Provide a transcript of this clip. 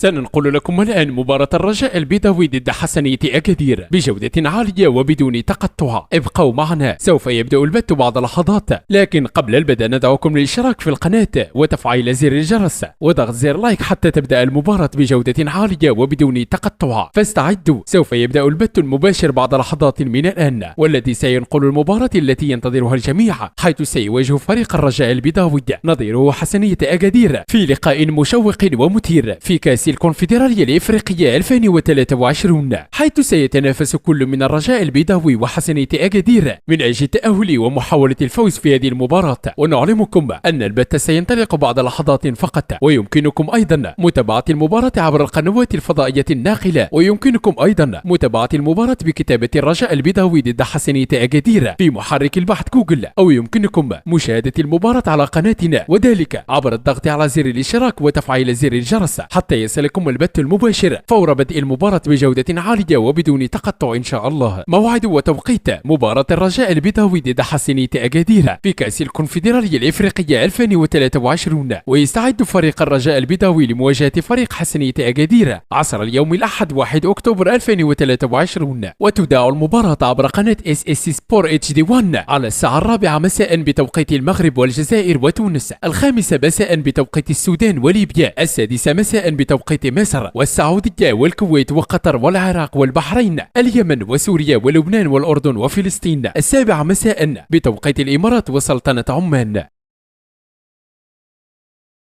سننقل لكم الآن مباراة الرجاء البيضاوي ضد حسنية أكادير بجودة عالية وبدون تقطع. ابقوا معنا، سوف يبدأ البث بعد لحظات، لكن قبل البدء ندعوكم للاشتراك في القناة وتفعيل زر الجرس وضغط زر لايك حتى تبدأ المباراة بجودة عالية وبدون تقطع. فاستعدوا، سوف يبدأ البث المباشر بعد لحظات من الآن، والذي سينقل المباراة التي ينتظرها الجميع، حيث سيواجه فريق الرجاء البيضاوي نظيره حسنية أكادير في لقاء مشوق ومثير في كأس الكونفدرالية الإفريقية 2023، حيث سيتنافس كل من الرجاء البيضاوي وحسنية أكادير من أجل التأهل ومحاولة الفوز في هذه المباراة. ونعلمكم أن البث سينطلق بعد لحظات فقط، ويمكنكم أيضا متابعة المباراة عبر القنوات الفضائية الناقلة، ويمكنكم أيضا متابعة المباراة بكتابة الرجاء البيضاوي ضد حسنية أكادير في محرك البحث جوجل، أو يمكنكم مشاهدة المباراة على قناتنا، وذلك عبر الضغط على زر الاشتراك وتفعيل زر الجرس حتى يصلكم البث المباشر فور بدء المباراة بجودة عالية وبدون تقطع إن شاء الله. موعد وتوقيت مباراة الرجاء البيضاوي ضد حسنية أكادير في كأس الكونفدرالية الإفريقية 2023، ويستعد فريق الرجاء البيضاوي لمواجهة فريق حسنية أكادير عصر اليوم الأحد 1 أكتوبر 2023، وتذاع المباراة عبر قناة SS Sport HD1 على الساعة 4 مساء بتوقيت المغرب والجزائر وتونس، 5 مساء بتوقيت السودان وليبيا، 6 مساء بتوقيت مصر والسعودية والكويت وقطر والعراق والبحرين، اليمن وسوريا ولبنان والأردن وفلسطين، 7 مساء بتوقيت الإمارات وسلطنة عمان.